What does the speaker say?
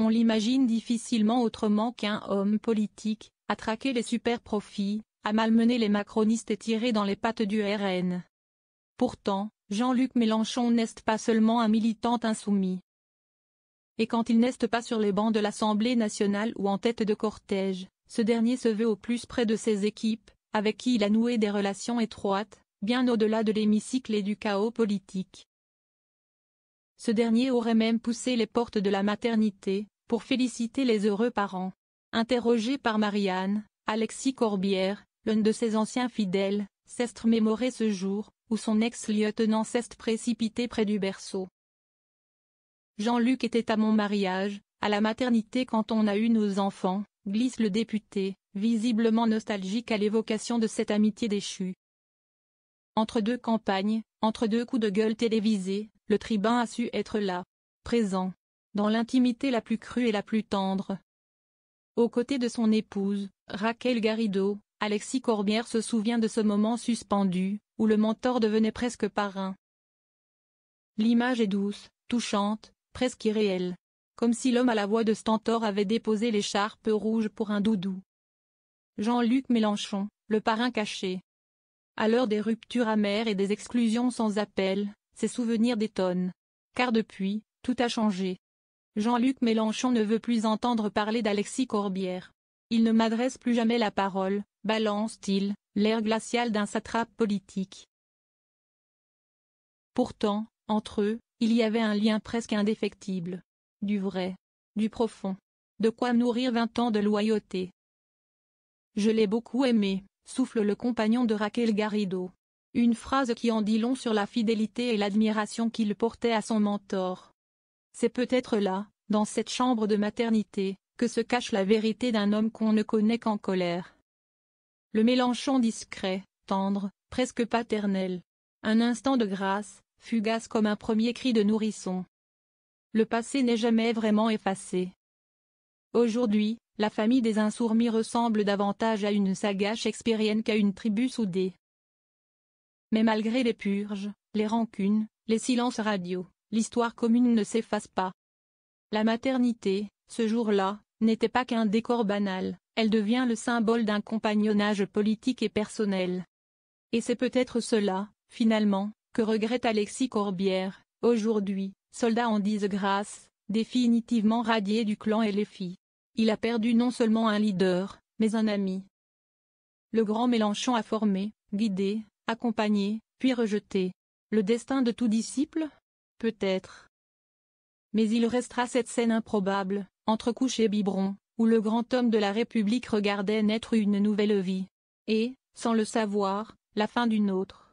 on l'imagine difficilement autrement qu'un homme politique, à traquer les super-profits, à malmener les macronistes et tirer dans les pattes du RN. Pourtant, Jean-Luc Mélenchon n'est pas seulement un militant insoumis. Et quand il n'est pas sur les bancs de l'Assemblée nationale ou en tête de cortège, ce dernier se veut au plus près de ses équipes, avec qui il a noué des relations étroites, bien au-delà de l'hémicycle et du chaos politique. Ce dernier aurait même poussé les portes de la maternité, pour féliciter les heureux parents. Interrogé par Marianne, Alexis Corbière, l'un de ses anciens fidèles, s'est mémoré ce jour, où son ex-lieutenant s'est précipité près du berceau. Jean-Luc était à mon mariage, à la maternité quand on a eu nos enfants, glisse le député, visiblement nostalgique à l'évocation de cette amitié déchue. Entre deux campagnes, entre deux coups de gueule télévisés, le tribun a su être là, présent, dans l'intimité la plus crue et la plus tendre. Aux côtés de son épouse, Raquel Garrido, Alexis Corbière se souvient de ce moment suspendu, où le mentor devenait presque parrain. L'image est douce, touchante, presque irréelle. Comme si l'homme à la voix de stentor avait déposé l'écharpe rouge pour un doudou. Jean-Luc Mélenchon, le parrain caché. À l'heure des ruptures amères et des exclusions sans appel, ses souvenirs détonnent. Car depuis, tout a changé. Jean-Luc Mélenchon ne veut plus entendre parler d'Alexis Corbière. Il ne m'adresse plus jamais la parole, balance-t-il, l'air glacial d'un satrape politique. Pourtant, entre eux, il y avait un lien presque indéfectible. Du vrai, du profond. De quoi nourrir 20 ans de loyauté. Je l'ai beaucoup aimé, souffle le compagnon de Raquel Garrido. Une phrase qui en dit long sur la fidélité et l'admiration qu'il portait à son mentor. C'est peut-être là, dans cette chambre de maternité, que se cache la vérité d'un homme qu'on ne connaît qu'en colère. Le Mélenchon discret, tendre, presque paternel. Un instant de grâce, fugace comme un premier cri de nourrisson. Le passé n'est jamais vraiment effacé. Aujourd'hui, la famille des Insoumis ressemble davantage à une saga shakespearienne qu'à une tribu soudée. Mais malgré les purges, les rancunes, les silences radio, l'histoire commune ne s'efface pas. La maternité, ce jour-là, n'était pas qu'un décor banal, elle devient le symbole d'un compagnonnage politique et personnel. Et c'est peut-être cela, finalement, que regrette Alexis Corbière, aujourd'hui, soldat en disgrâce, définitivement radié du clan LFI. Il a perdu non seulement un leader, mais un ami. Le grand Mélenchon a formé, guidé, accompagné, puis rejeté. Le destin de tout disciple? Peut-être. Mais il restera cette scène improbable, entre couche et biberon, où le grand homme de la République regardait naître une nouvelle vie. Et, sans le savoir, la fin d'une autre.